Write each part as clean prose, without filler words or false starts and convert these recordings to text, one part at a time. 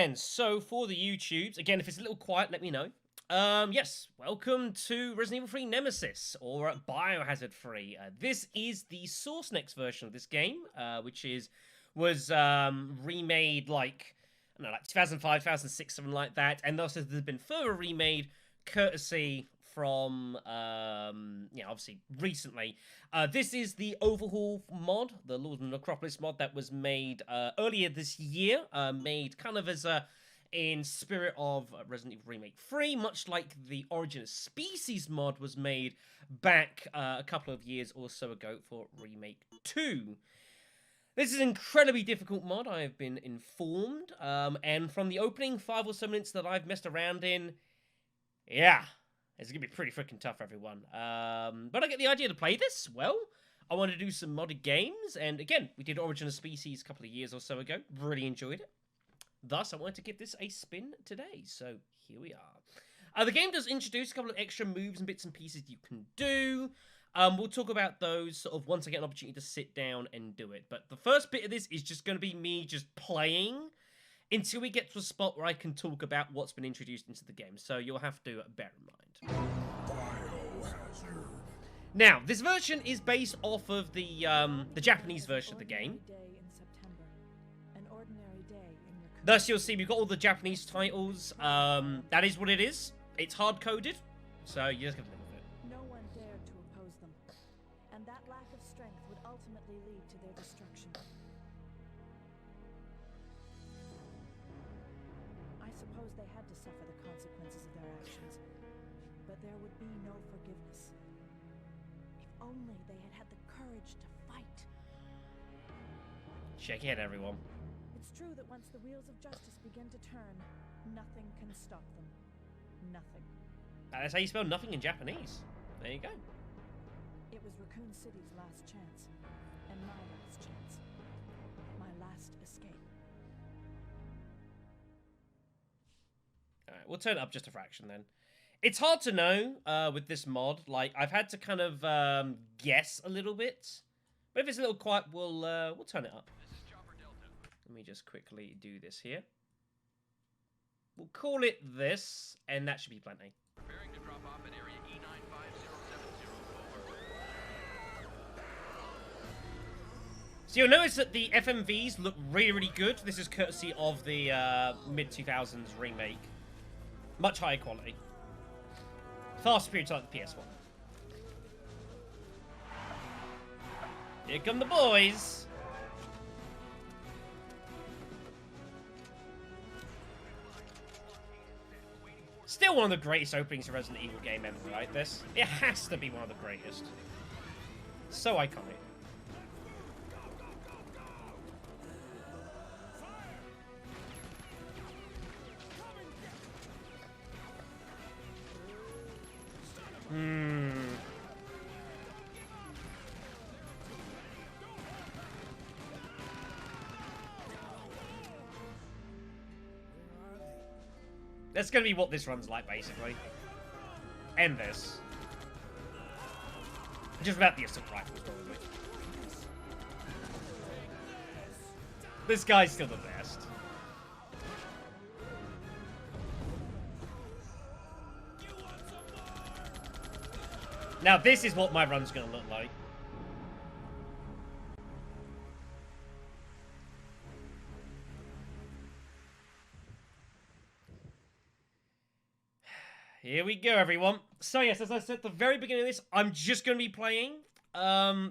then, so for the YouTubes, again, if it's a little quiet, let me know. Yes, welcome to Resident Evil 3 Nemesis, or Biohazard 3. This is the SourceNext version of this game, which was remade like, I don't know, like 2005, 2006, something like that, and also there's been further remade courtesy from, obviously recently. This is the Overhaul mod, the Lord of the Necropolis mod that was made earlier this year, made kind of as a in spirit of Resident Evil Remake 3, much like the Origin of Species mod was made back a couple of years or so ago for Remake 2. This is an incredibly difficult mod, I have been informed, and from the opening 5 or so minutes that I've messed around in, yeah, it's going to be pretty freaking tough, everyone. But I get the idea to play this. Well, I want to do some modded games, and again, we did Origin of Species a couple of years or so ago. Really enjoyed it. Thus, I wanted to give this a spin today, so here we are. The game does introduce a couple of extra moves and bits and pieces you can do. We'll talk about those sort of once I get an opportunity to sit down and do it. But the first bit of this is just going to be me just playing until we get to a spot where I can talk about what's been introduced into the game. So you'll have to bear in mind. Biohazard. Now, this version is based off of the Japanese version of the game. Thus, you'll see we've got all the Japanese titles. That is what it is. It's hard-coded, so you just have to live with it. No one dared to oppose them, and that lack of strength would ultimately lead to their destruction. I suppose they had to suffer the consequences of their actions, but there would be no forgiveness. If only they had had the courage to fight. Shake your head, everyone. It's true that once the wheels of justice begin to turn, nothing can stop them. Nothing. That's how you spell nothing in Japanese. There you go. It was Raccoon City's last chance, and my last chance. My last escape. Alright, we'll turn it up just a fraction then. It's hard to know with this mod. Like, I've had to kind of guess a little bit. But if it's a little quiet, we'll turn it up. Let me just quickly do this here. We'll call it this, and that should be plenty. Preparing to drop off at area E95070. So you'll notice that the FMVs look really, really good. This is courtesy of the mid-2000s remake. Much higher quality. Far superior to like the PS1. Here come the boys! Still one of the greatest openings of Resident Evil game ever, right? This? It has to be one of the greatest. So iconic. That's going to be what this run's like, basically. And this. Just without the assault rifles, probably. This guy's still the best. Now, this is what my run's going to look like. Here we go, everyone. So yes, as I said at the very beginning of this, I'm just going to be playing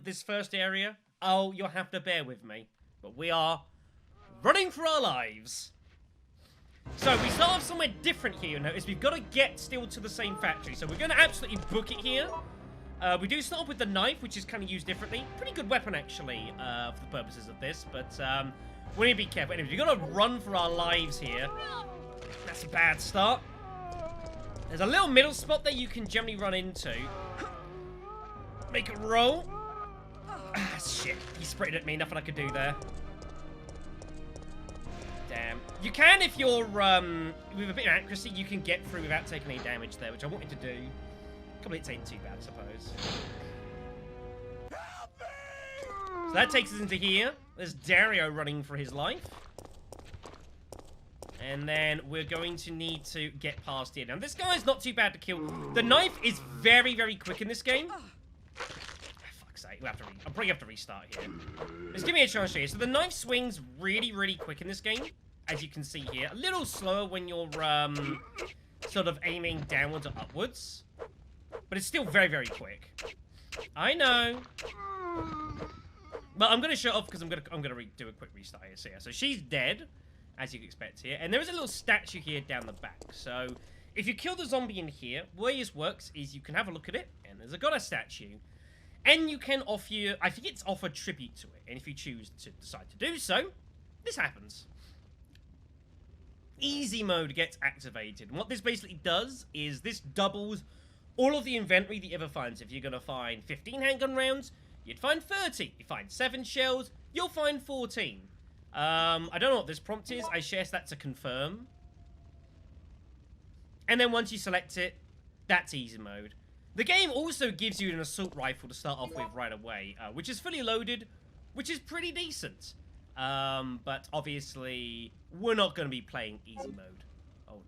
this first area. Oh, you'll have to bear with me. But we are running for our lives. So we start off somewhere different here, you notice. We've got to get still to the same factory. So we're going to absolutely book it here. We do start off with the knife, which is kind of used differently. Pretty good weapon, actually, for the purposes of this. But we need to be careful. Anyway, we've got to run for our lives here. That's a bad start. There's a little middle spot that you can generally run into. Make it roll. Ah, shit. He sprayed at me. Nothing I could do there. Damn. You can, if you're, with a bit of accuracy, you can get through without taking any damage there, which I wanted to do. Couple hits ain't too bad, I suppose. So that takes us into here. There's Dario running for his life. And then we're going to need to get past here. Now, this guy's not too bad to kill. The knife is very, very quick in this game. Oh, fuck's sake. I'll probably have to restart here. Just give me a chance here. So the knife swings really, really quick in this game, as you can see here. A little slower when you're sort of aiming downwards or upwards. But it's still very, very quick. I know. But I'm going to shut off because I'm going to do a quick restart here. So she's dead, as you can expect here. And there is a little statue here down the back. So if you kill the zombie in here, the way this works is you can have a look at it, and there's a goddess statue. And you can offer, I think it's offer tribute to it. And if you choose to decide to do so, this happens. Easy mode gets activated. And what this basically does is this doubles all of the inventory that you ever find. So if you're going to find 15 handgun rounds, you'd find 30. You find 7 shells, you'll find 14. I don't know what this prompt is. I guess that's a confirm. And then once you select it, that's easy mode. The game also gives you an assault rifle to start off with right away, which is fully loaded, which is pretty decent. But obviously, we're not going to be playing easy mode. Oh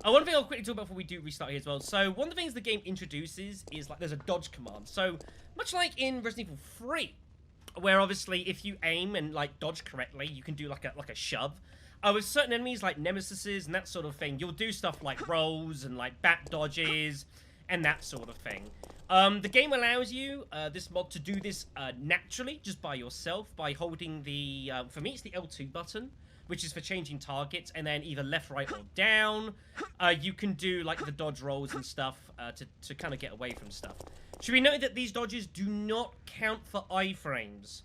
no. One thing I'll quickly talk about before we do restart here as well. So one of the things the game introduces is like there's a dodge command. So much like in Resident Evil 3, where obviously if you aim and like dodge correctly, you can do like a shove. With certain enemies like nemesises and that sort of thing, you'll do stuff like rolls and like bat dodges and that sort of thing. The game allows you, this mod, to do this naturally, just by yourself, by holding the, for me it's the L2 button, which is for changing targets, and then either left, right, or down. You can do like the dodge rolls and stuff to kind of get away from stuff. Should we note that these dodges do not count for iframes.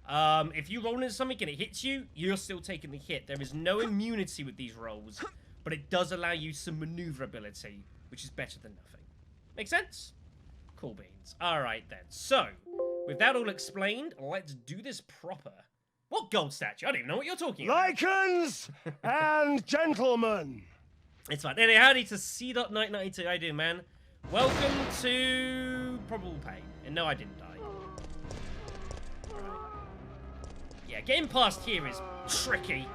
If you roll into something and it hits you, you're still taking the hit. There is no immunity with these rolls, but it does allow you some maneuverability, which is better than nothing. Make sense? Cool beans. Alright then. So, with that all explained, let's do this proper. What gold statue? I don't even know what you're talking about. Lycans and gentlemen. It's fine. Anyway, howdy to C.Knight92. How you doing, man? Welcome to Probable Pain. And no, I didn't die. Yeah, getting past here is tricky.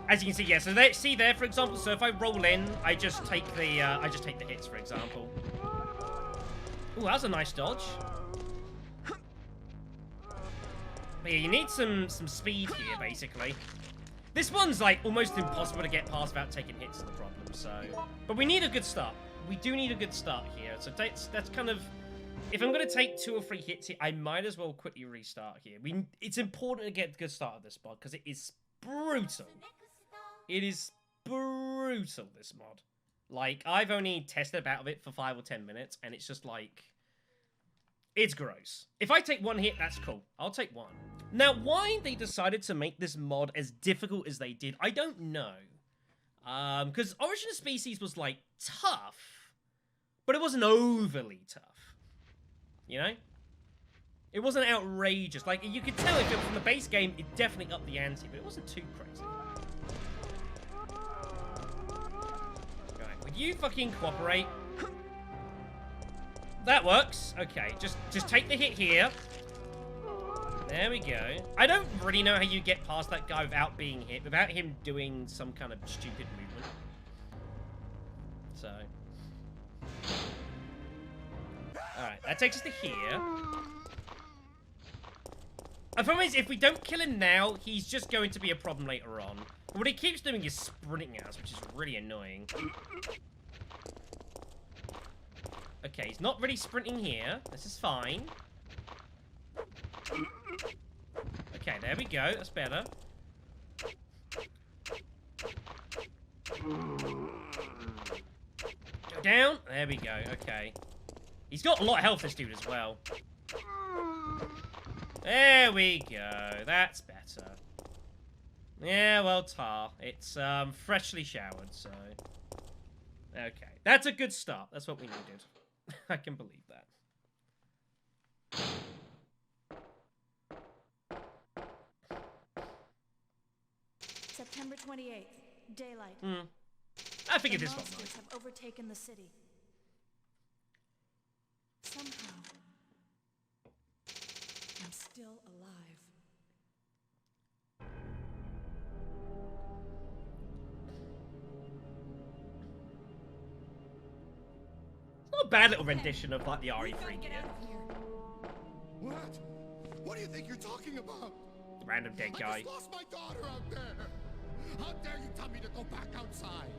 As you can see, yeah. So see there, for example. So if I roll in, I just take the hits, for example. Ooh, that was a nice dodge. But yeah, you need some speed here, basically. This one's like almost impossible to get past without taking hits is the problem. So, but we need a good start. We do need a good start here. So that's kind of. If I'm going to take 2 or 3 hits here, I might as well quickly restart here. It's important to get a good start of this mod, because it is brutal. It is brutal, this mod. Like, I've only tested about it for 5 or 10 minutes, and it's just like... It's gross. If I take 1 hit, that's cool. I'll take 1. Now, why they decided to make this mod as difficult as they did, I don't know. Because Origin of Species was, like, tough, but it wasn't overly tough. You know? It wasn't outrageous. Like, you could tell if it was from the base game, it definitely upped the ante, but it wasn't too crazy. Right, would you fucking cooperate? That works. Okay, just take the hit here. There we go. I don't really know how you get past that guy without being hit, without him doing some kind of stupid movement. So... Alright, that takes us to here. The problem is, if we don't kill him now, he's just going to be a problem later on. But what he keeps doing is sprinting at us, which is really annoying. Okay, he's not really sprinting here. This is fine. Okay, there we go. That's better. Go down. There we go. Okay. He's got a lot of health, this dude, as well. There we go. That's better. Yeah, well, tar. It's freshly showered, so... Okay. That's a good start. That's what we needed. I can believe that. September 28th. Daylight. I figured this one monsters might. have overtaken the city. Somehow, I'm still alive. not bad little rendition of like the RE3 gear. What? What do you think you're talking about? Random dead I guy. just lost my daughter out there. How dare you tell me to go back outside?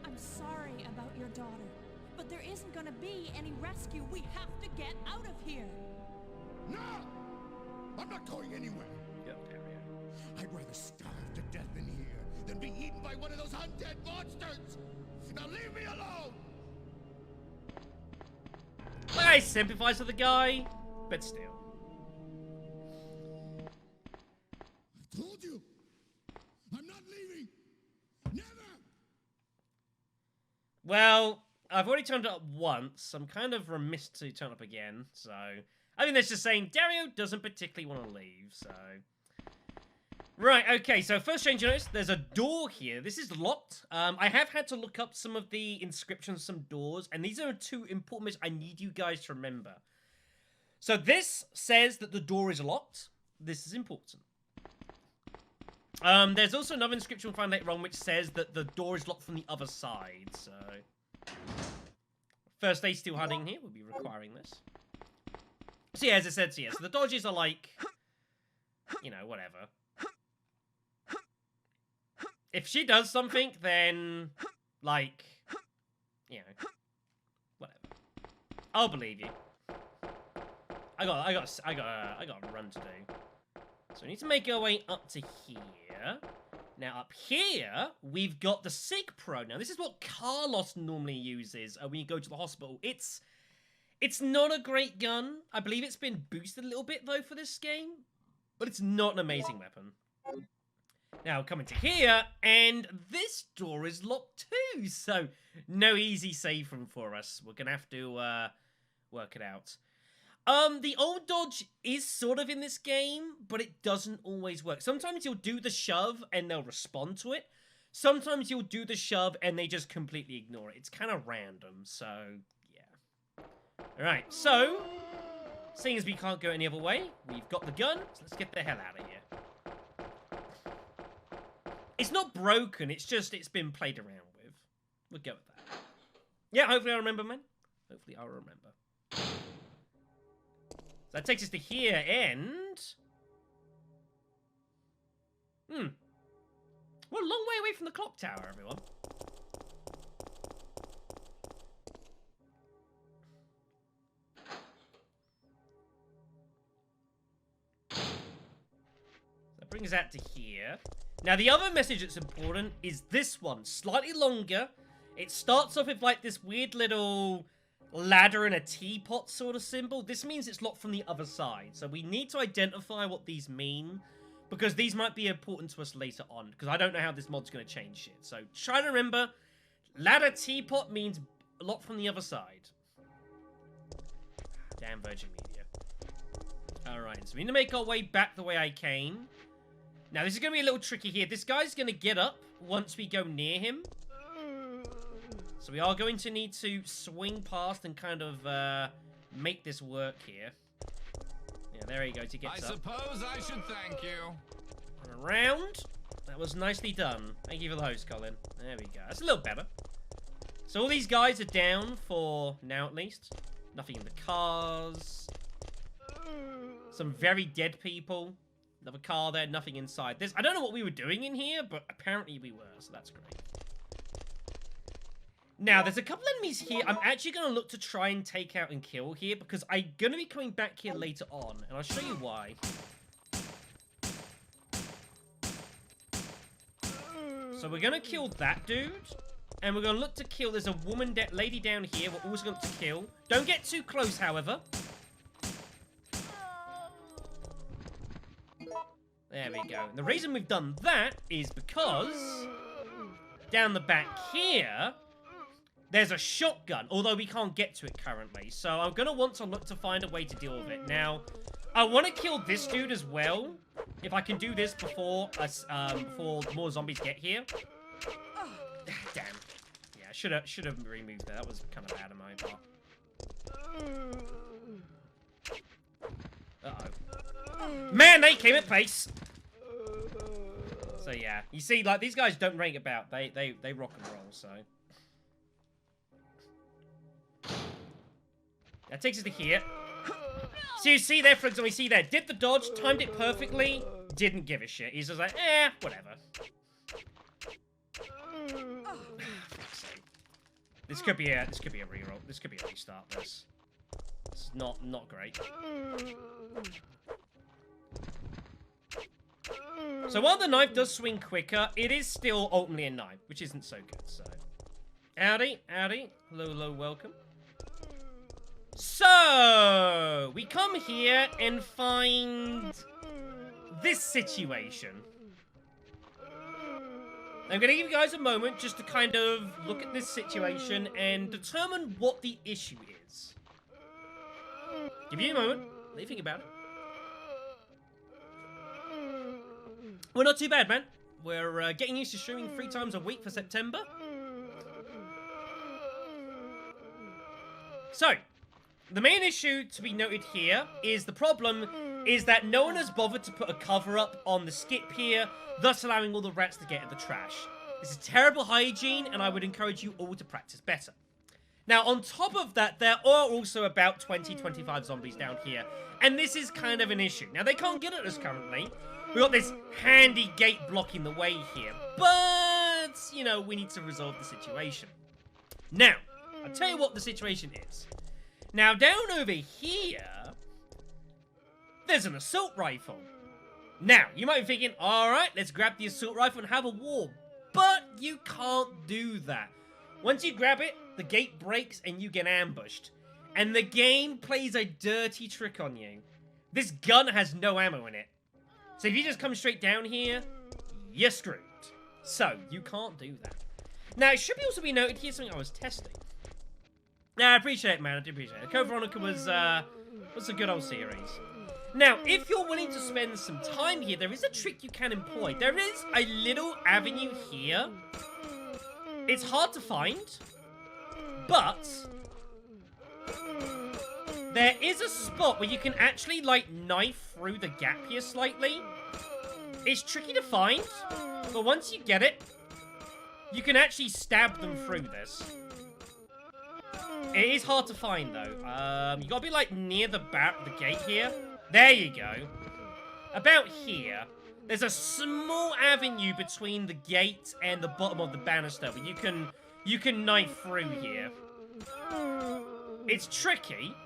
I'm sorry about your daughter, but there isn't gonna be any rescue. We have to get out of here. No! I'm not going anywhere. Yep, there we go. I'd rather starve to death in here than be eaten by one of those undead monsters. Now leave me alone! I sympathize with the guy, but still. I told you! I'm not leaving! Never! Well, I've already turned it up once. I'm kind of remiss to turn up again, so... I think that's just saying Dario doesn't particularly want to leave, so... Right, okay, so first change you notice, there's a door here. This is locked. I have had to look up some of the inscriptions, some doors, and these are two important bits I need you guys to remember. So this says that the door is locked. This is important. There's also another inscription we'll find later on which says that the door is locked from the other side, so... First day still hiding here, we'll be requiring this. So yeah, as I said, so the dodges are like... You know, whatever. If she does something, then... Like... You know... Whatever. I'll believe you. I got a run to do. So we need to make our way up to here. Now up here, we've got the Sig Pro. Now this is what Carlos normally uses when you go to the hospital. It's not a great gun. I believe it's been boosted a little bit though for this game, but it's not an amazing weapon. Now coming to here, and this door is locked too, so no easy save room for us. We're gonna have to work it out. The old dodge is sort of in this game, but it doesn't always work. Sometimes you'll do the shove and they'll respond to it. Sometimes you'll do the shove and they just completely ignore it. It's kind of random, so yeah. Alright, so, seeing as we can't go any other way, we've got the gun, so let's get the hell out of here. It's not broken, it's been played around with. We'll go with that. Yeah, hopefully I'll remember, man. Hopefully I'll remember. So that takes us to here, and... We're a long way away from the clock tower, everyone. That brings us out to here. Now, the other message that's important is this one. Slightly longer. It starts off with, like, this weird little ladder and a teapot sort of symbol. This means it's locked from the other side. So we need to identify what these mean, because these might be important to us later on, because I don't know how this mod's going to change shit. So try to remember, ladder teapot means locked from the other side. Damn Virgin Media. Alright, so we need to make our way back the way I came. Now, this is going to be a little tricky here. This guy's going to get up once we go near him. So we are going to need to swing past and kind of make this work here. Yeah, there he goes. He gets up. I suppose I should thank you. And around. That was nicely done. Thank you for the host, Colin. There we go. That's a little better. So all these guys are down for now, at least. Nothing in the cars. Some very dead people. Another car there. Nothing inside. I don't know what we were doing in here, but apparently we were. So that's great. Now, there's a couple enemies here I'm actually going to look to try and take out and kill here, because I'm going to be coming back here later on, and I'll show you why. So we're going to kill that dude, and we're going to look to kill, there's a lady down here we're also going to kill. Don't get too close, however. There we go. And the reason we've done that is because down the back here, there's a shotgun, although we can't get to it currently. So I'm going to want to look to find a way to deal with it. Now, I want to kill this dude as well. If I can do this before more zombies get here. Damn. Yeah, I should have removed that. That was kind of bad on my part. Uh-oh. Man, they came at pace. So yeah, you see, like, these guys don't rank about. They rock and roll, so... That takes us to here. So you see there, for example, you see there, did the dodge, timed it perfectly, didn't give a shit. He's just like, whatever. This could be a reroll. This could be a restart. This. It's not great. So while the knife does swing quicker, it is still ultimately a knife, which isn't so good. So, howdy, hello, welcome. So we come here and find this situation. I'm going to give you guys a moment just to kind of look at this situation and determine what the issue is. Give you a moment. Let you think about it. We're not too bad, man. We're getting used to streaming 3 times a week for September. So, the main issue to be noted here is the problem is that no one has bothered to put a cover up on the skip here, thus allowing all the rats to get in the trash. This is terrible hygiene, and I would encourage you all to practice better. Now, on top of that, there are also about 20-25 zombies down here, and this is kind of an issue. Now, they can't get at us currently. We've got this handy gate blocking the way here, but, you know, we need to resolve the situation. Now, I'll tell you what the situation is. Now, down over here, there's an assault rifle. Now, you might be thinking, alright, let's grab the assault rifle and have a war. But you can't do that. Once you grab it, the gate breaks and you get ambushed. And the game plays a dirty trick on you. This gun has no ammo in it. So if you just come straight down here, you're screwed. So, you can't do that. Now, it should also be noted, here's something I was testing. Now, I appreciate it, man. I do appreciate it. Code Veronica was a good old series. Now, if you're willing to spend some time here, there is a trick you can employ. There is a little avenue here. It's hard to find, but there is a spot where you can actually, like, knife through the gap here slightly. It's tricky to find, but once you get it, you can actually stab them through this. It is hard to find, though. You gotta be, like, near the gate here. There you go. About here, there's a small avenue between the gate and the bottom of the banister where you can knife through here. It's tricky.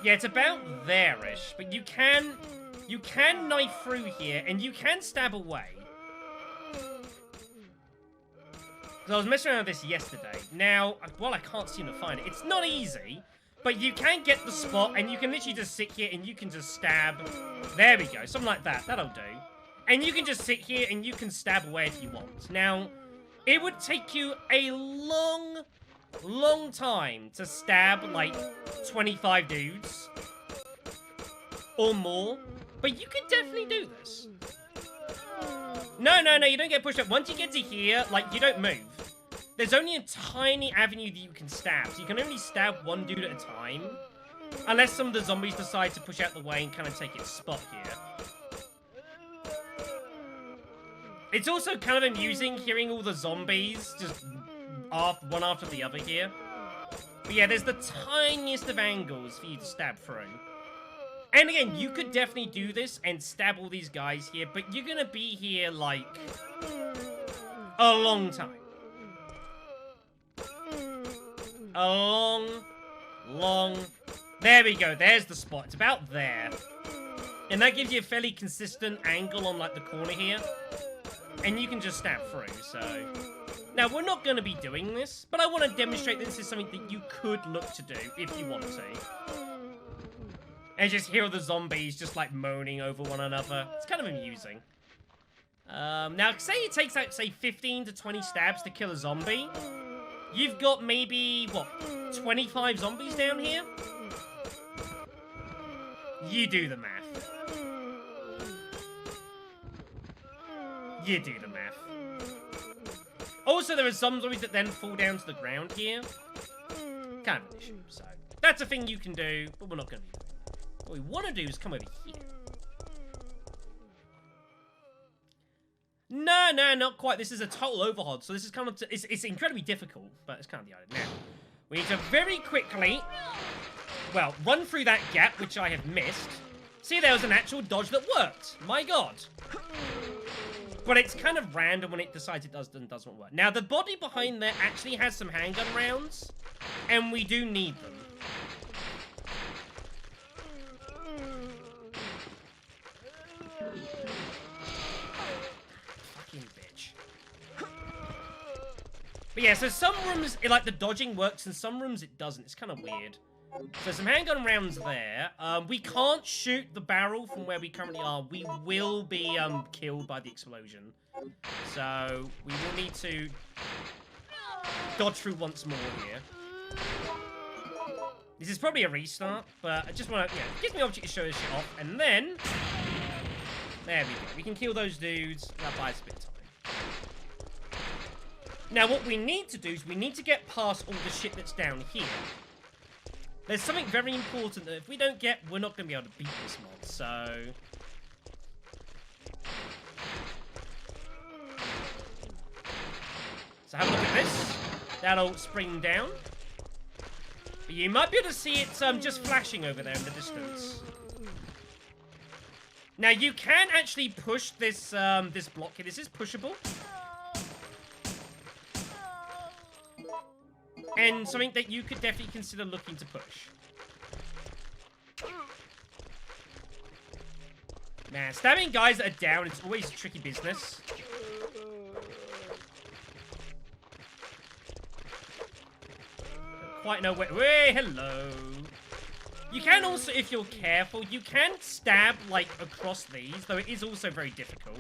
Yeah, it's about there-ish, but you can knife through here and you can stab away. Because I was messing around with this yesterday. Now, well, I can't seem to find it. It's not easy, but you can get the spot, and you can literally just sit here, and you can just stab. There we go, something like that. That'll do. And you can just sit here, and you can stab away if you want. Now, it would take you a long time to stab, like, 25 dudes. Or more. But you can definitely do this. No, you don't get pushed up. Once you get to here, like, you don't move. There's only a tiny avenue that you can stab, so you can only stab one dude at a time. Unless some of the zombies decide to push out the way and kind of take its spot here. It's also kind of amusing hearing all the zombies just one after the other here. But yeah, there's the tiniest of angles for you to stab through. And again, you could definitely do this and stab all these guys here, but you're gonna be here, like, a long time. A long... There we go, there's the spot. It's about there. And that gives you a fairly consistent angle on, like, the corner here. And you can just stab through, so... Now, we're not going to be doing this, but I want to demonstrate that this is something that you could look to do if you want to. And just hear the zombies just, like, moaning over one another. It's kind of amusing. Now, say it takes, like, say, 15 to 20 stabs to kill a zombie. You've got maybe, what, 25 zombies down here? You do the math. You do the math. Also, there are some zombies that then fall down to the ground here. Kind of an issue, so... That's a thing you can do, but we're not going to be doing. What we want to do is come over here. No, not quite. This is a total overhaul, so this is kind of... It's incredibly difficult, but it's kind of the idea. Now, We need to very quickly, well, run through that gap, which I have missed. See, there was an actual dodge that worked. My god. But it's kind of random when it decides it does and doesn't work. Now, the body behind there actually has some handgun rounds, and we do need them. Fucking bitch. But yeah, so some rooms, like, the dodging works, and some rooms it doesn't. It's kind of weird. So some handgun rounds there. We can't shoot the barrel from where we currently are. We will be killed by the explosion. So we will need to dodge through once more here. This is probably a restart, but I just want to, yeah, it gives me an opportunity to show this shit off. And then, there we go. We can kill those dudes. That buys a bit of time. Now what we need to do is we need to get past all the shit that's down here. There's something very important that if we don't get, we're not going to be able to beat this mod, so... So have a look at this. That'll spring down. But you might be able to see it just flashing over there in the distance. Now you can actually push this this block here. This is pushable. And something that you could definitely consider looking to push. Man, stabbing guys that are down is always tricky business. Don't quite know where... Hey, hello. You can also, if you're careful, you can stab, like, across these, though it is also very difficult.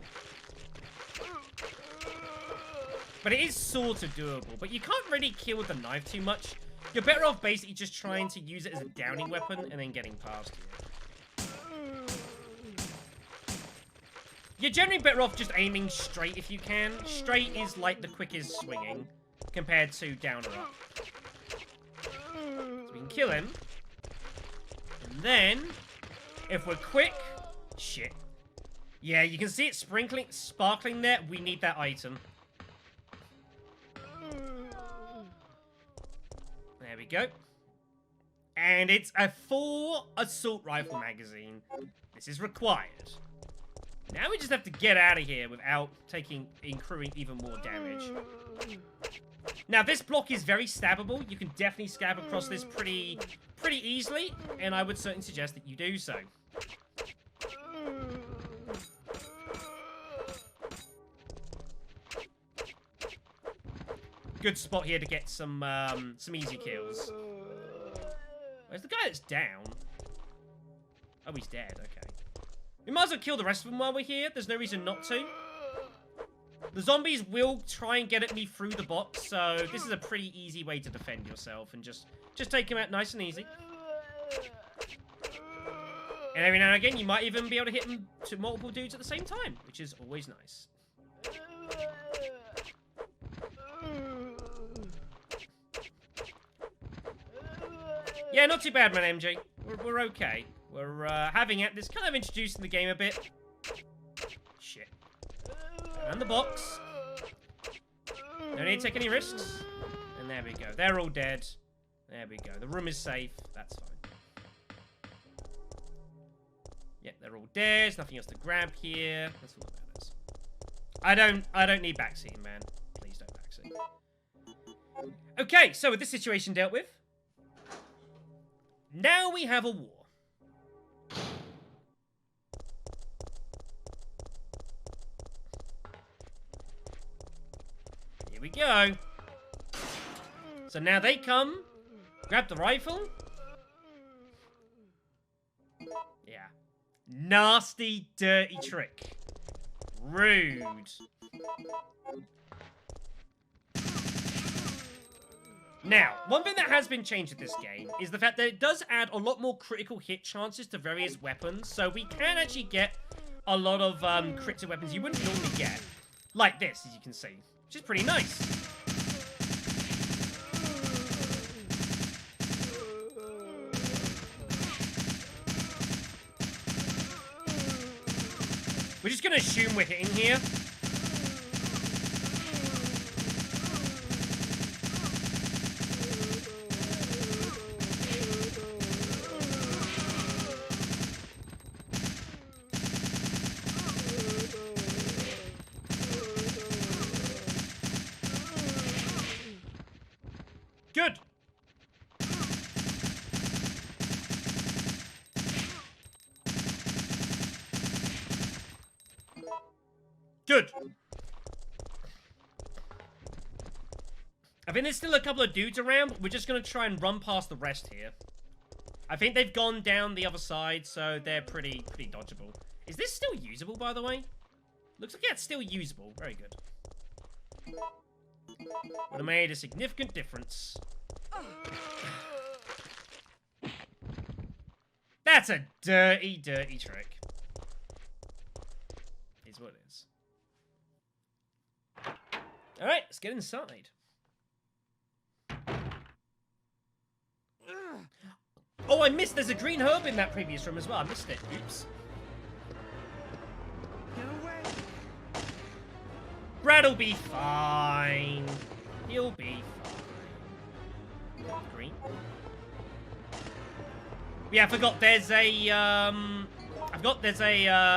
But it is sort of doable. But you can't really kill with the knife too much. You're better off basically just trying to use it as a downing weapon and then getting past it. You're generally better off just aiming straight if you can. Straight is like the quickest swinging compared to down or up. So we can kill him. And then, if we're quick... Shit. Yeah, you can see it sparkling there. We need that item. There we go. And it's a full assault rifle magazine. This is required. Now we just have to get out of here without accruing even more damage. Now this block is very stabbable. You can definitely stab across this pretty easily, and I would certainly suggest that you do so. Good spot here to get some easy kills. Where's the guy that's down? Oh, he's dead. Okay. We might as well kill the rest of them while we're here. There's no reason not to. The zombies will try and get at me through the box, so this is a pretty easy way to defend yourself and just take them out nice and easy. And every now and again, you might even be able to hit them to multiple dudes at the same time, which is always nice. Yeah, not too bad, man, MJ. We're okay. We're having it. This kind of introducing the game a bit. Shit. And the box. No need to take any risks. And there we go. They're all dead. There we go. The room is safe. That's fine. Yep, they're all dead. There's nothing else to grab here. That's all that matters. I don't need backseating, man. Please don't backseat. Okay, so with this situation dealt with, now we have a war. Here we go. So now they come, grab the rifle. Yeah. Nasty, dirty trick. Rude. Now, one thing that has been changed with this game is the fact that it does add a lot more critical hit chances to various weapons, so we can actually get a lot of critical weapons you wouldn't normally get. Like this, as you can see, which is pretty nice. We're just going to assume we're hitting here. Good. I think there's still a couple of dudes around, but we're just going to try and run past the rest here. I think they've gone down the other side, so they're pretty dodgeable. Is this still usable, by the way? Looks like, yeah, it's still usable. Very good. Would have made a significant difference. That's a dirty, dirty trick. Is what it is. Alright, let's get inside. Oh, I missed. There's a green herb in that previous room as well. I missed it. Oops. Get away! Brad'll be fine. He'll be fine. Green. Yeah, I forgot there's a,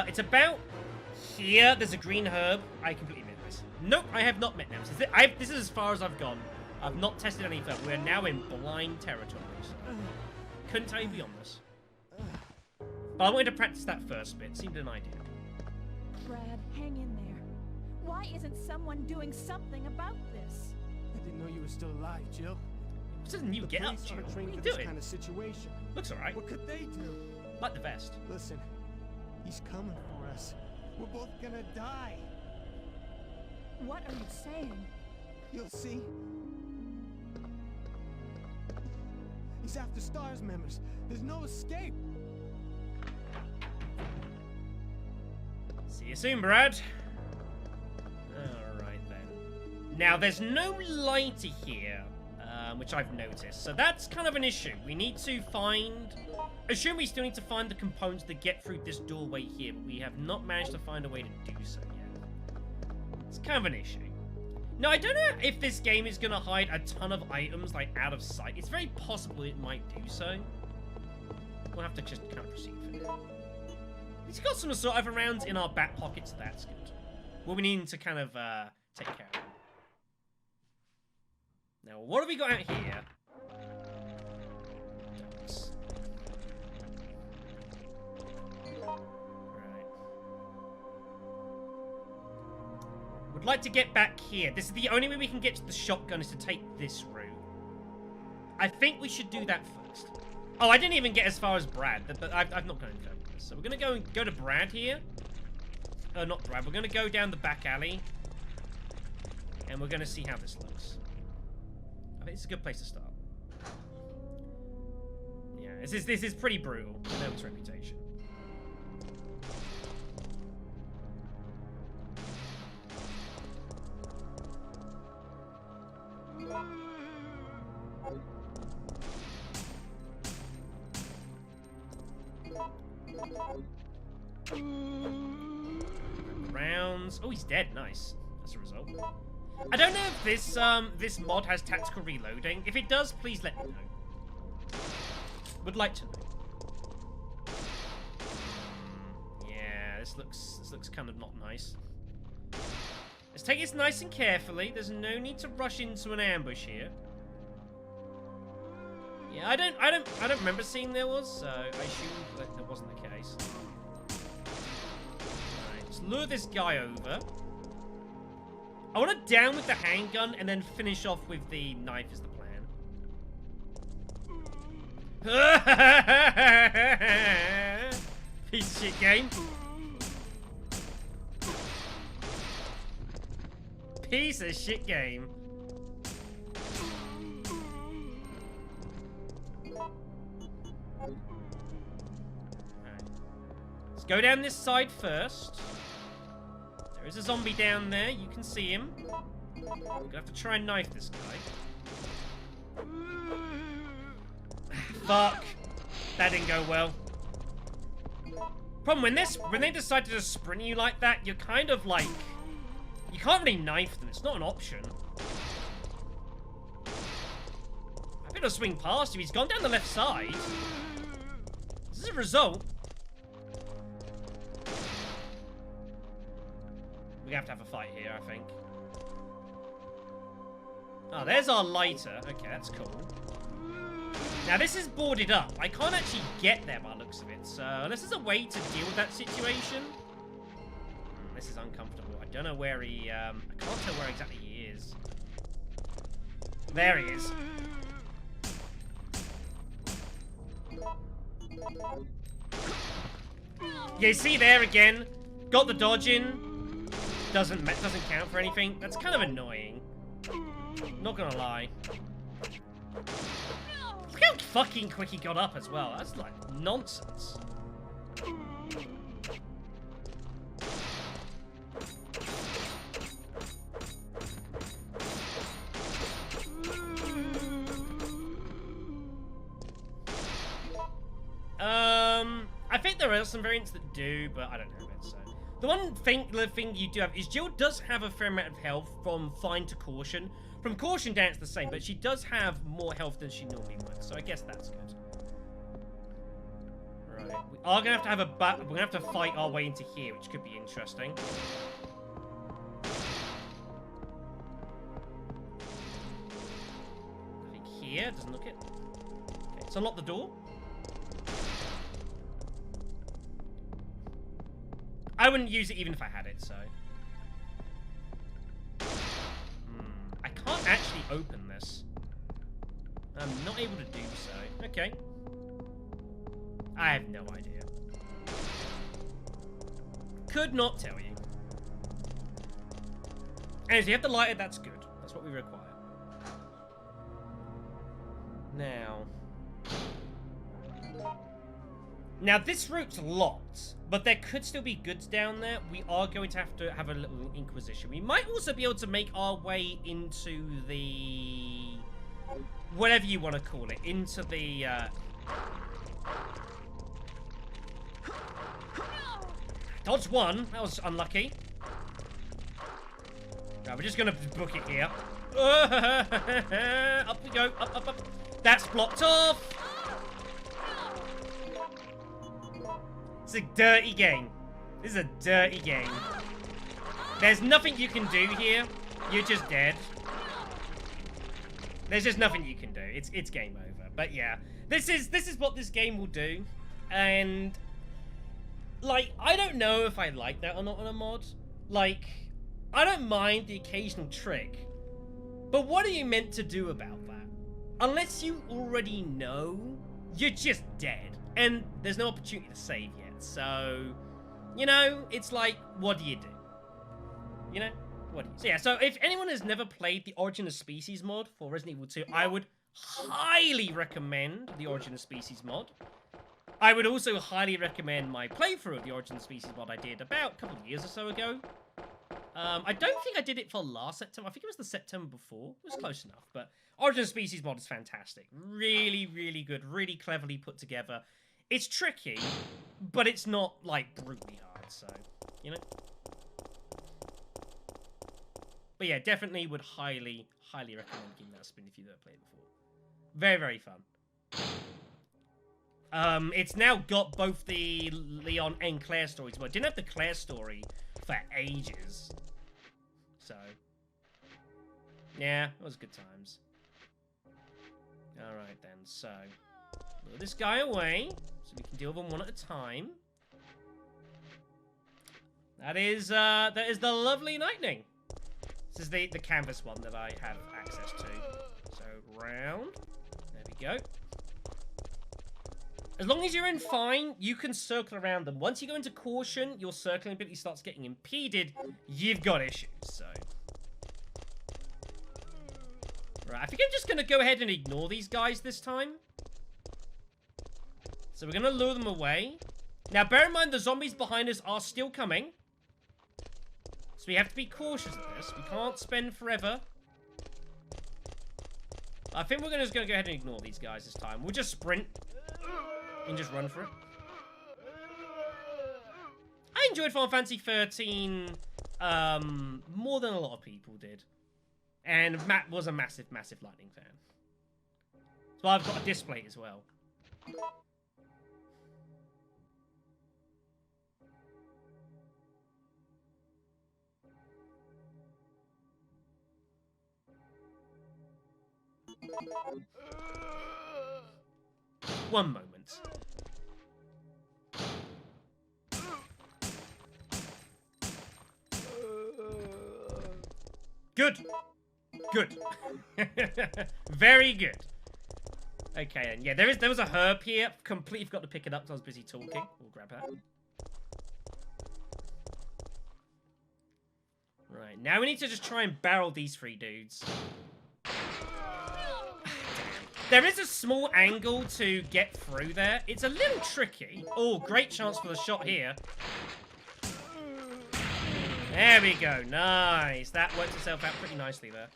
it's about here. There's a green herb. I completely missed this. Nope, I have not met Nemesis. This is as far as I've gone. I've not tested any further. We're now in blind territory. So couldn't tell you beyond this. But I wanted to practice that first bit. Seemed an idea. Brad, hang in there. Why isn't someone doing something about this? I didn't know you were still alive, Jill. What doesn't you get up, police Jill? aren't What are trained you for this doing? kind of situation. Looks alright. What could they do? Like the vest. Listen, he's coming for us. We're both gonna die. What are you saying? You'll see. He's after STARS members. There's no escape. See you soon, Brad. Alright then. Now, there's no lighter here, which I've noticed. So that's kind of an issue. We need to find... Assume we still need to find the components that get through this doorway here, but we have not managed to find a way to do so yet. It's kind of an issue. Now, I don't know if this game is going to hide a ton of items, like, out of sight. It's very possible it might do so. We'll have to just kind of proceed for now. It's got some sort of rounds in our back pockets, so that's good. Well, we need to kind of take care of. Now, what have we got out here? Ducks. Right. Would like to get back here. This is the only way we can get to the shotgun is to take this route. I think we should do that first. Oh, I didn't even get as far as Brad, but I've not gone into this. So we're gonna go to Brad here. Not Brad. We're gonna go down the back alley, and we're gonna see how this looks. I think it's a good place to start. Yeah, this is pretty brutal. I know its reputation. Rounds. Oh, he's dead. Nice. That's a result. I don't know if this mod has tactical reloading. If it does, please let me know. Would like to know. Yeah, this looks kind of not nice. Let's take this nice and carefully. There's no need to rush into an ambush here. Yeah, I don't remember seeing there was, so I assume that there wasn't the case. Alright, let's lure this guy over. I want to down with the handgun and then finish off with the knife is the plan. Piece of shit game. Piece of shit game. Let's go down this side first. There is a zombie down there. You can see him. We're gonna have to try and knife this guy. Fuck. That didn't go well. Problem when they decide to just sprint you like that, you're kind of like... You can't really knife them. It's not an option. I'm gonna swing past him. He's gone down the left side. This is a result. We're gonna have a fight here, I think. Oh, there's our lighter. Okay, that's cool. Now, this is boarded up. I can't actually get there by the looks of it. So, unless there's a way to deal with that situation. This is uncomfortable. I don't know where he, I can't tell where exactly he is. There he is. Yeah, you see there again. Got the dodge in. Doesn't count for anything. That's kind of annoying. Not gonna lie. Look how fucking quick he got up as well. That's like nonsense. I think there are some variants that do, but I don't know it, so. The thing you do have is Jill does have a fair amount of health from Fine to Caution. From Caution down it's the same, but she does have more health than she normally would, so I guess that's good. Right, we are gonna have to we're gonna have to fight our way into here, which could be interesting. I think here, doesn't look it. Okay, let's unlock the door. I wouldn't use it even if I had it, so. I can't actually open this. I'm not able to do so. Okay. I have no idea. Could not tell you. And if you have the lighter, that's good. That's what we require. Now this route's locked, but there could still be goods down there. We are going to have a little inquisition. We might also be able to make our way into the... whatever you want to call it. Into the... Dodge one. That was unlucky. Right, we're just going to book it here. Up we go. Up, up, up. That's blocked off. It's a dirty game. This is a dirty game. There's nothing you can do here. You're just dead. There's just nothing you can do. It's game over. But yeah, this is what this game will do. And like, I don't know if I like that or not on a mod. Like, I don't mind the occasional trick, but what are you meant to do about that? Unless you already know, you're just dead, and there's no opportunity to save yet. So, you know, it's like, what do you do? You know, what do you do? So yeah, so if anyone has never played the Origin of Species mod for Resident Evil 2, I would highly recommend the Origin of Species mod. I would also highly recommend my playthrough of the Origin of Species mod I did about a couple of years or so ago. I don't think I did it for last September. I think it was the September before. It was close enough, but Origin of Species mod is fantastic. Really, really good. Really cleverly put together. It's tricky, but it's not, like, brutally hard, so, you know? But yeah, definitely would highly, highly recommend giving that a spin if you've never played it before. Very, very fun. It's now got both the Leon and Claire stories, but it didn't have the Claire story for ages. So, yeah, it was good times. Alright then, so, lure this guy away, so we can deal with them one at a time. That is the lovely lightning. This is the canvas one that I have access to. So, round. There we go. As long as you're in fine, you can circle around them. Once you go into caution, your circling ability starts getting impeded. You've got issues, so. Right, I think I'm just going to go ahead and ignore these guys this time. So we're going to lure them away. Now, bear in mind, the zombies behind us are still coming. So we have to be cautious of this. We can't spend forever. I think we're just going to go ahead and ignore these guys this time. We'll just sprint. And just run for it. I enjoyed Final Fantasy 13 more than a lot of people did. And Matt was a massive, massive Lightning fan. So I've got a display as well. One moment. Good. Good. Very good. Okay, and yeah, there was a herb here. Completely forgot to pick it up because I was busy talking. We'll grab that. Right, now we need to just try and barrel these 3 dudes. There is a small angle to get through there. It's a little tricky. Oh, great chance for the shot here. There we go. Nice. That worked itself out pretty nicely there.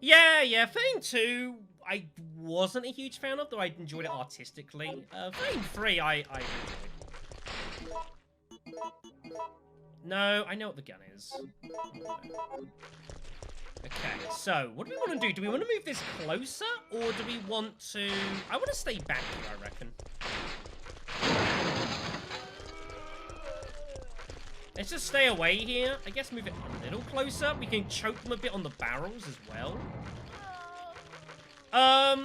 Yeah. Fame 2, I wasn't a huge fan of, though I enjoyed it artistically. Fame 3, I enjoyed. No, I know what the gun is. Okay, so, what do we want to do? Do we want to move this closer, or do we want to... I want to stay back here, I reckon. Let's just stay away here. I guess move it a little closer. We can choke them a bit on the barrels as well. A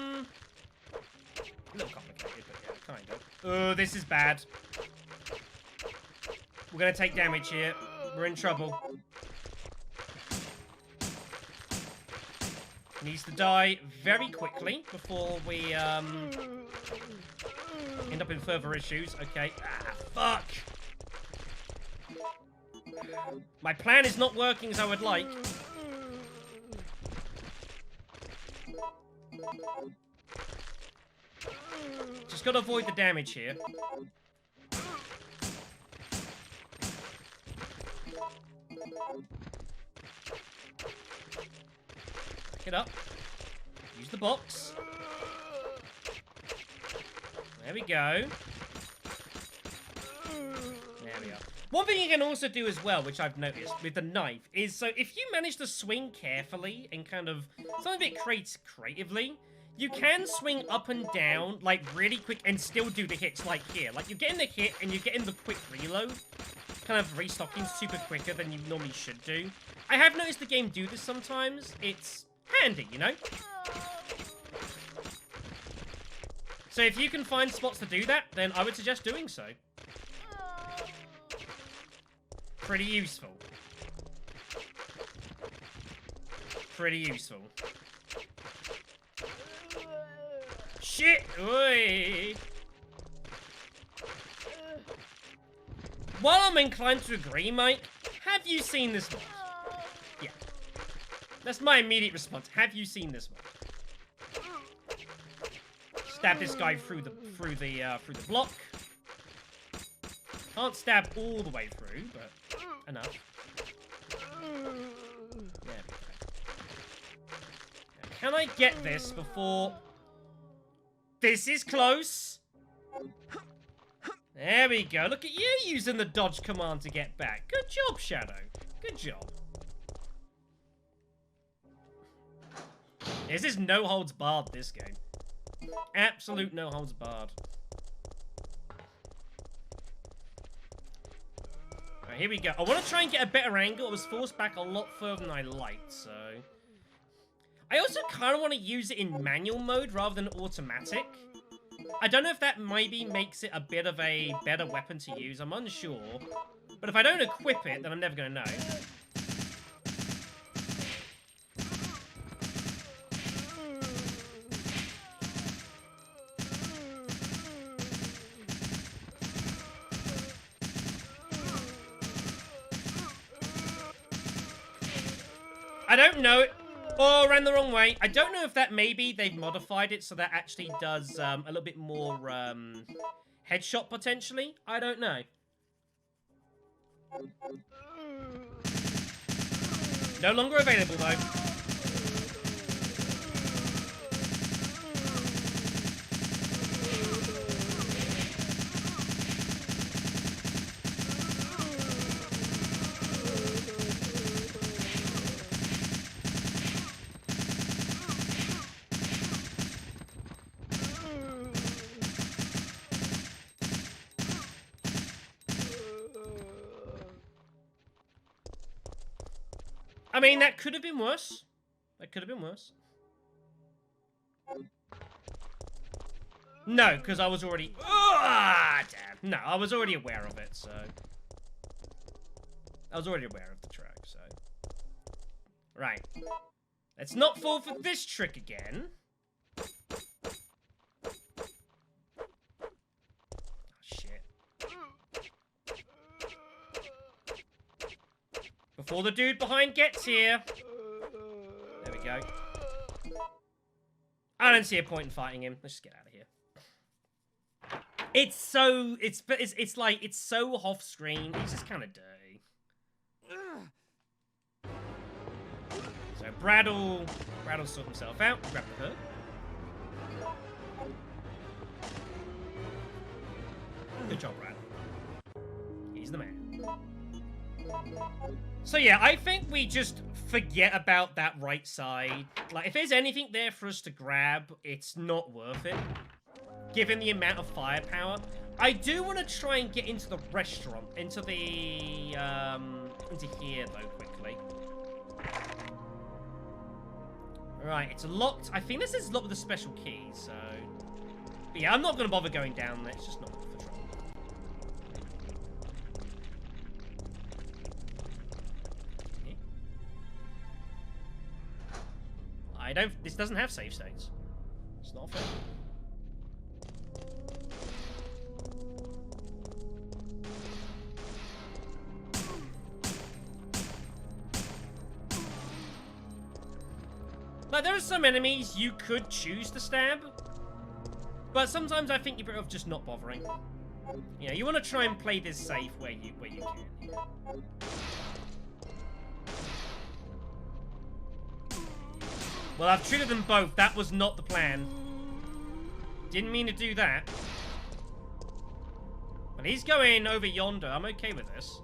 little complicated, but yeah, kind of. Oh, this is bad. We're going to take damage here. We're in trouble. Needs to die very quickly before we end up in further issues. Okay. Ah, fuck! My plan is not working as I would like. Just gotta avoid the damage here. Pick it up. Use the box. There we go. There we are. One thing you can also do as well, which I've noticed with the knife, is so if you manage to swing carefully and kind of something a bit creatively, you can swing up and down, like, really quick and still do the hits, like here. Like, you're getting the hit and you're getting the quick reload. Kind of restocking super quicker than you normally should do. I have noticed the game do this sometimes. It's handy, you know? So if you can find spots to do that, then I would suggest doing so. Pretty useful. Pretty useful. Shit! Oi! While I'm inclined to agree, Mike, have you seen this mod? Yeah. That's my immediate response. Have you seen this mod? Stab this guy through the block. Can't stab all the way through, but enough. There we go. Now, can I get this before... This is close. There we go. Look at you using the dodge command to get back. Good job, Shadow. Good job. This is no holds barred, this game. Absolute no holds barred. Alright, here we go. I want to try and get a better angle. I was forced back a lot further than I liked, so... I also kind of want to use it in manual mode rather than automatic. I don't know if that maybe makes it a bit of a better weapon to use. I'm unsure. But if I don't equip it, then I'm never going to know. I don't know. Oh, ran the wrong way. I don't know if that maybe they've modified it so that actually does a little bit more headshot potentially. I don't know. No longer available though. I mean, that could have been worse. That could have been worse. No, because I was already... Ah, damn. No, I was already aware of it, so... I was already aware of the track, so... Right. Let's not fall for this trick again. Oh, shit. Before the dude behind gets here. There we go. I don't see a point in fighting him. Let's just get out of here. It's so... It's like... It's so off-screen. It's just kind of dirty. So Brad'll sort himself out. Grab the hood. Good job, Brad. He's the man. So yeah, I think we just forget about that right side. Like, if there's anything there for us to grab, it's not worth it. Given the amount of firepower. I do want to try and get into the restaurant. Into the, into here, though, quickly. Right, it's locked. I think this is locked with a special key, so... But yeah, I'm not going to bother going down there. It's just not worth the trouble. I don't... This doesn't have save states. It's not fair. Like, there are some enemies you could choose to stab, but sometimes I think you're better off just not bothering. You know, you want to try and play this safe where you can. Well, I've treated them both. That was not the plan. Didn't mean to do that. But he's going over yonder. I'm okay with this.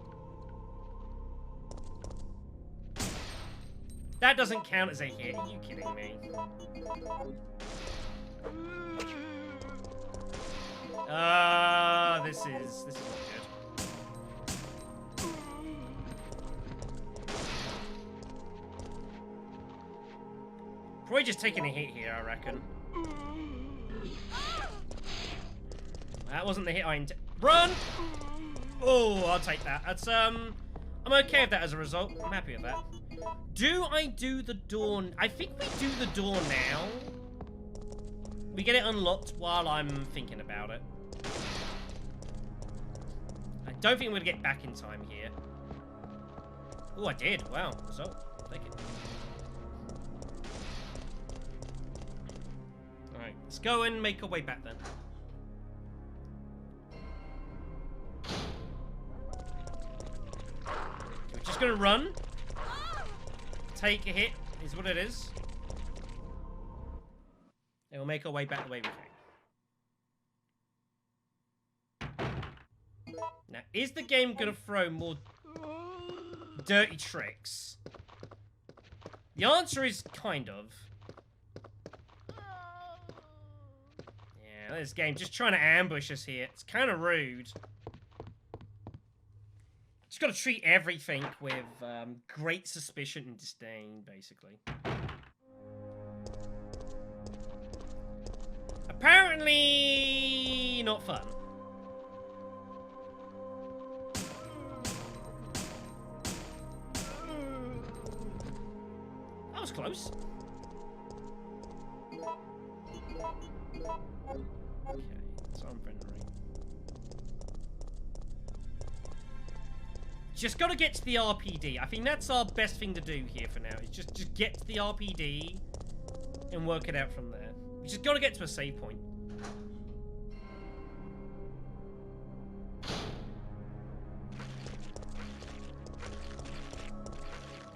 That doesn't count as a hit. Are you kidding me? This is not good. Probably just taking a hit here, I reckon. That wasn't the hit I intended. Run! Oh, I'll take that. That's, I'm okay with that as a result. I'm happy with that. Do I do the door? I think we do the door now. We get it unlocked while I'm thinking about it. I don't think we're going to get back in time here. Oh, I did. Wow. So, take it. Alright, let's go and make our way back then. We're just going to run. Take a hit is what it is. And we'll make our way back the way we came. Now, is the game gonna throw more dirty tricks? The answer is kind of. Yeah, this game just trying to ambush us here. It's kind of rude. Just got to treat everything with great suspicion and disdain, basically. Apparently, not fun. That was close. Okay, so I'm friendly. Just gotta get to the RPD. I think that's our best thing to do here for now. Is just get to the RPD and work it out from there. We just gotta get to a save point.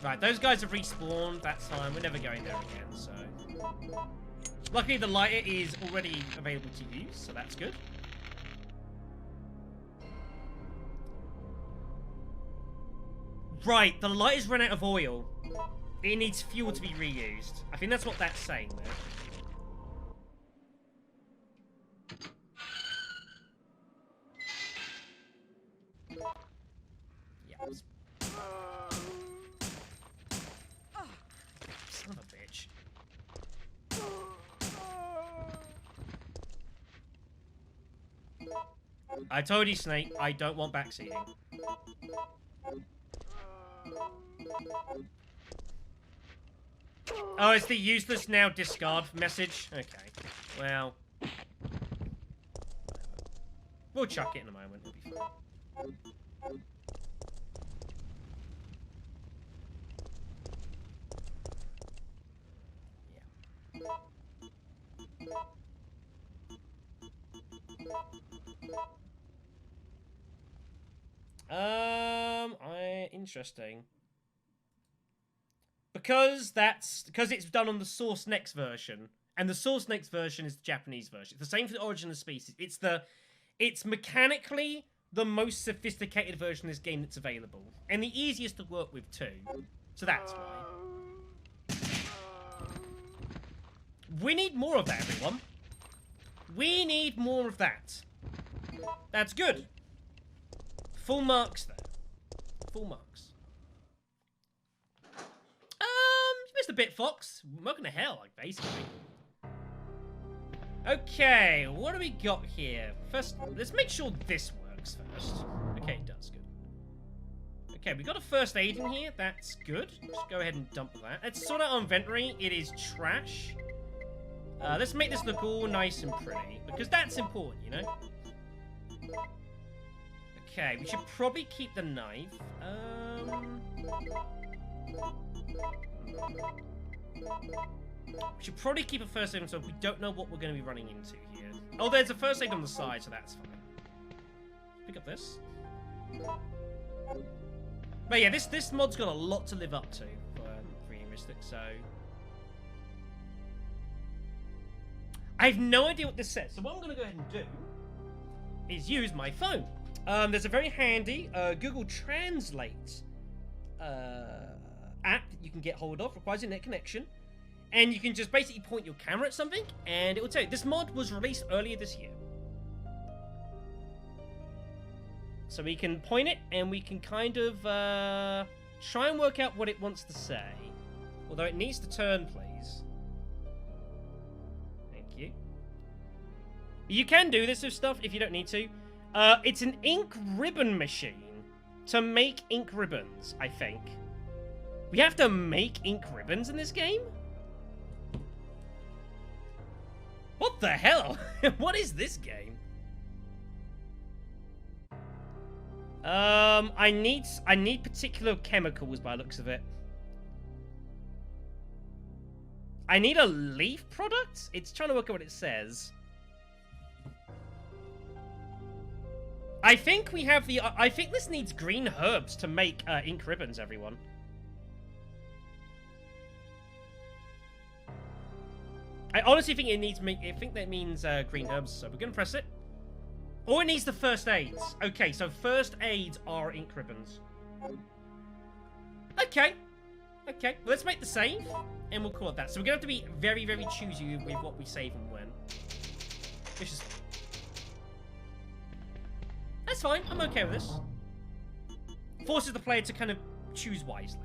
Right, those guys have respawned. That's fine. We're never going there again, so... Luckily, the lighter is already available to use, so that's good. Right, the lighter's run out of oil. It needs fuel to be reused. I think that's what that's saying there. Yeah. Son of a bitch. I told you, Snake, I don't want backseating. Oh, it's the useless now discard message? Okay. Well. We'll chuck it in a moment. It'll be fine. Interesting. Because it's done on the Source Next version, and the Source Next version is the Japanese version. It's the same for the Origin of Species. It's mechanically the most sophisticated version of this game that's available, and the easiest to work with too. So that's why. We need more of that, everyone. We need more of that. That's good. Full marks there. Full marks. You missed a bit, Fox. Welcome to hell, like, basically. Okay, what do we got here? First, let's make sure this works first. Okay, it does. Good. Okay, we got a first aid in here. That's good. Just go ahead and dump that. Let's sort out our inventory. It is trash. Let's make this look all nice and pretty, because that's important, you know? Okay, we should probably keep the knife. We should probably keep a first aid so we don't know what we're going to be running into here. Oh, there's a first aid on the side, so that's fine. Pick up this. But yeah, this mod's got a lot to live up to for realistic, so... I have no idea what this says, so what I'm going to go ahead and do is use my phone. There's a very handy Google Translate app that you can get hold of. Requires a net connection. And you can just basically point your camera at something, and it will tell you. This mod was released earlier this year. So we can point it, and we can kind of try and work out what it wants to say. Although it needs to turn, please. Thank you. You can do this with stuff if you don't need to. It's an ink ribbon machine to make ink ribbons, I think. We have to make ink ribbons in this game? What the hell? What is this game? I need particular chemicals by the looks of it. I need a leaf product? It's trying to work out what it says. I think we have the... I think this needs green herbs to make ink ribbons, everyone. I honestly think it needs... I think that means green herbs, so we're going to press it. Or it needs the first aids. Okay, so first aids are ink ribbons. Okay. Okay, well, let's make the save, and we'll call it that. So we're going to have to be very, very choosy with what we save and when. Which is... That's fine, I'm okay with this. Forces the player to kind of choose wisely.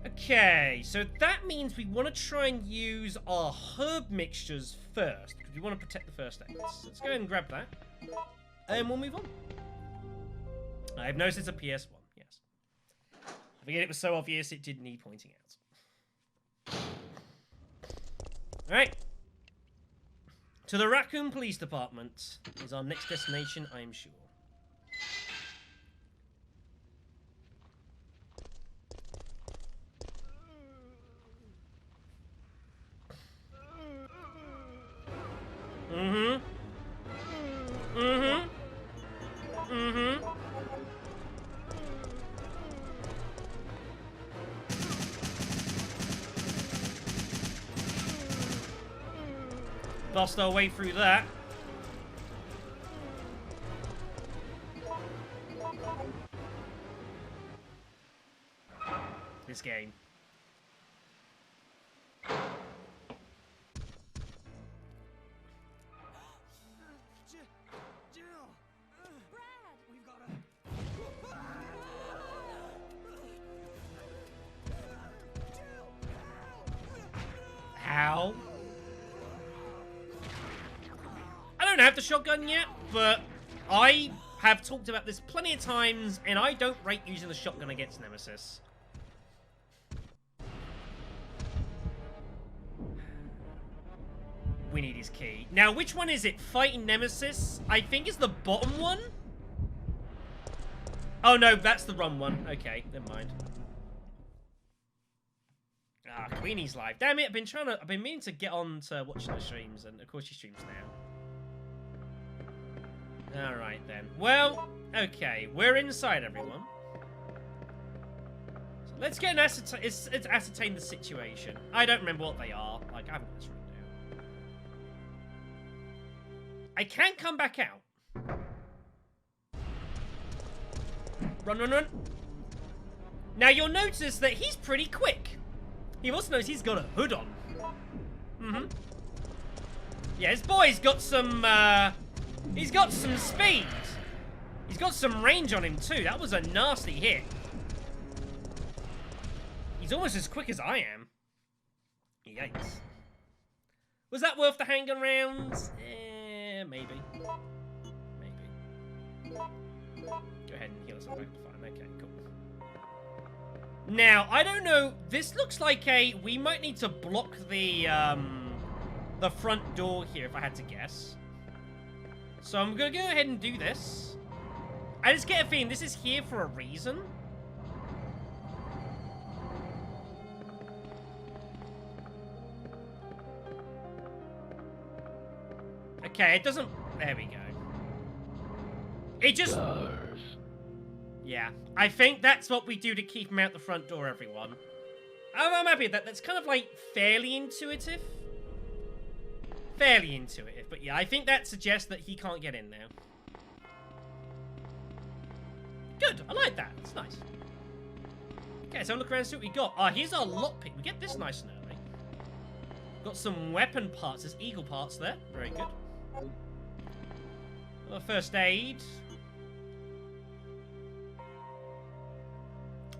Okay, so that means we want to try and use our herb mixtures first, because we want to protect the first aids. So let's go ahead and grab that, and we'll move on. I've noticed it's a PS1, yes. I forget it was so obvious it did need pointing out. Alright. To the Raccoon Police Department is our next destination, I am sure. Bust our way through that. This game. How? I don't have the shotgun yet, but I have talked about this plenty of times, and I don't rate using the shotgun against Nemesis. We need his key. Now, which one is it? Fighting Nemesis? I think it's the bottom one. Oh, no, that's the wrong one. Okay, never mind. Ah, Queenie's live. Damn it, I've been meaning to get on to watching her streams, and of course she streams now. Alright then. Well, okay, we're inside, everyone. So let's get an ascertain the situation. I don't remember what they are. Like, I haven't got this written down. I can come back out. Run, run, run. Now, you'll notice that he's pretty quick. He also knows he's got a hood on. Mm-hmm. Yeah, his boy's got some, he's got some speed. He's got some range on him, too. That was a nasty hit. He's almost as quick as I am. Yikes. Was that worth the handgun rounds? Maybe. Maybe. Go ahead and heal us up back to fine. Okay, cool. Now, I don't know. This looks like we might need to block the front door here, if I had to guess. So I'm going to go ahead and do this. I just get a feeling this is here for a reason. Okay, it doesn't... There we go. It just... Yeah, I think that's what we do to keep him out the front door, everyone. I'm happy with that. That's kind of, like, fairly intuitive. Fairly intuitive. But, yeah, I think that suggests that he can't get in now. Good, I like that. It's nice. Okay, so look around and see what we got. Ah, here's our lockpick. We get this nice and early. Got some weapon parts. There's eagle parts there. Very good. First aid.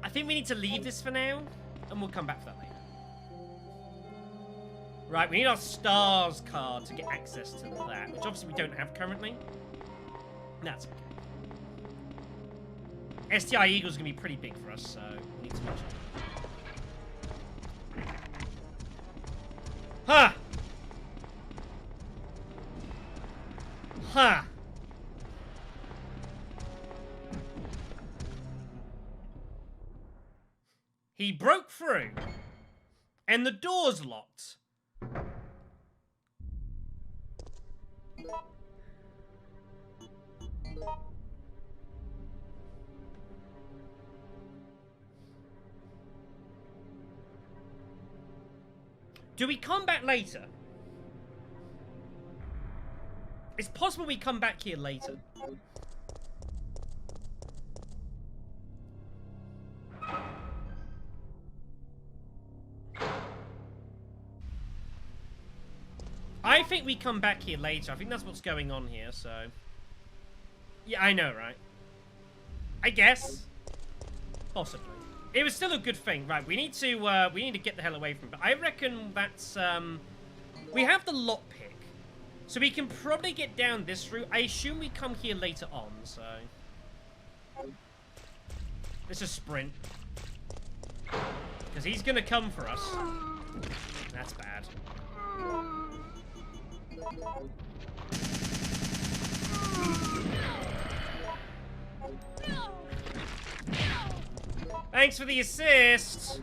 I think we need to leave this for now, and we'll come back for that later. Right, we need our stars card to get access to that, which obviously we don't have currently. That's okay. STI Eagle's going to be pretty big for us, so we need to make sure. Ha! Ha! He broke through, and the door's locked. Do we come back later? It's possible we come back here later. I think we come back here later. I think that's what's going on here, so... Yeah, I know, right? I guess. Possibly. It was still a good thing. Right, we need to get the hell away from it. But I reckon that's, we have the lockpick. So we can probably get down this route. I assume we come here later on, so... Let's just sprint. Because he's gonna come for us. That's bad. Thanks for the assist.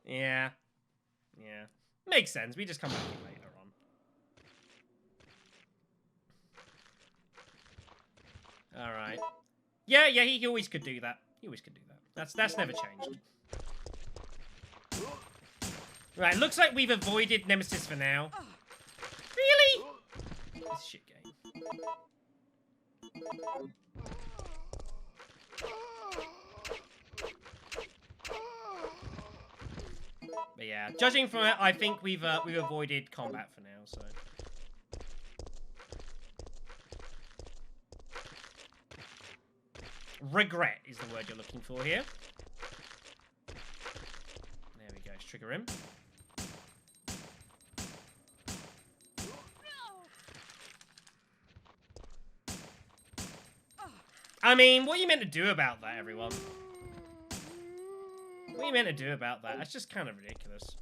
Yeah. Makes sense. We just come back here later on. Alright. Yeah, he always could do that. He always could do that. That's never changed. Right, looks like we've avoided Nemesis for now. Really? This shit game. But yeah, judging from it, I think we've avoided combat for now, so. Regret is the word you're looking for here. There we go, let's trigger him. I mean, what are you meant to do about that, everyone? What are you meant to do about that? That's just kind of ridiculous.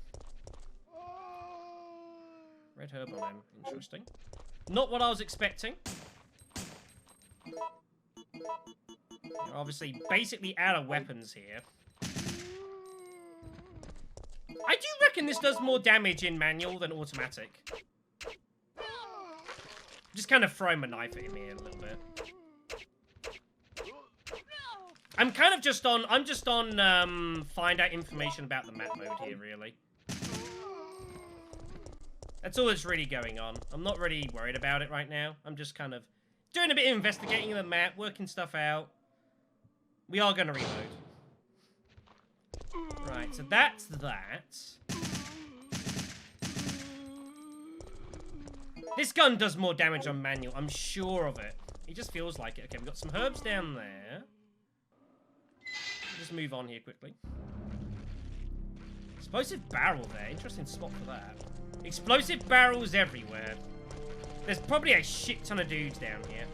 Red herb on him. Interesting. Not what I was expecting. You're obviously basically out of weapons here. I do reckon this does more damage in manual than automatic. Just kind of throwing my knife at him here a little bit. I'm kind of just on, find out information about the map mode here, really. That's all that's really going on. I'm not really worried about it right now. I'm just kind of doing a bit of investigating the map, working stuff out. We are going to reload. Right, so that's that. This gun does more damage on manual, I'm sure of it. It just feels like it. Okay, we've got some herbs down there. Just move on here quickly. Explosive barrel there. Interesting spot for that. Explosive barrels everywhere. There's probably a shit ton of dudes down here.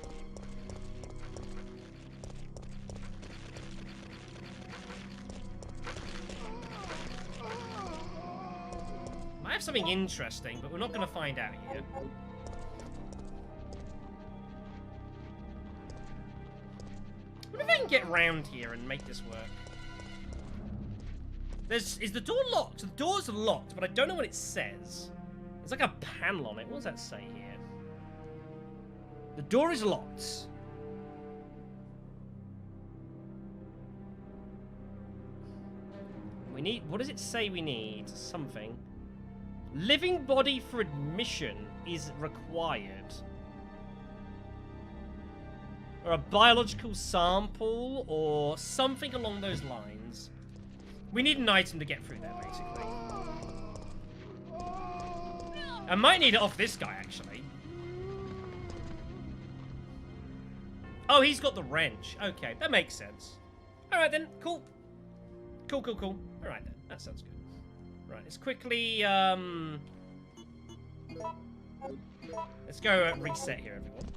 Might have something interesting, but we're not going to find out here. What if I can get around here and make this work? Is the door locked? The door's locked, but I don't know what it says. There's like a panel on it. What does that say here? The door is locked. We need... What does it say we need? Something. Living body for admission is required. Or a biological sample, or something along those lines. We need an item to get through there, basically. I might need it off this guy, actually. Oh, he's got the wrench. Okay, that makes sense. Alright then, cool. Cool. Alright then, that sounds good. Right, let's quickly, let's go reset here, everyone.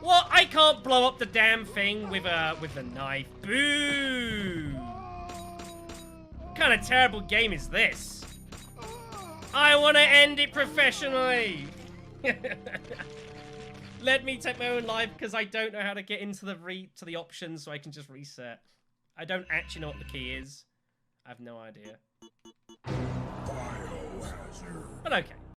What? I can't blow up the damn thing with a knife. Boo! What kind of terrible game is this? I want to end it professionally. Let me take my own life because I don't know how to get into the options so I can just reset. I don't actually know what the key is. I have no idea. But okay.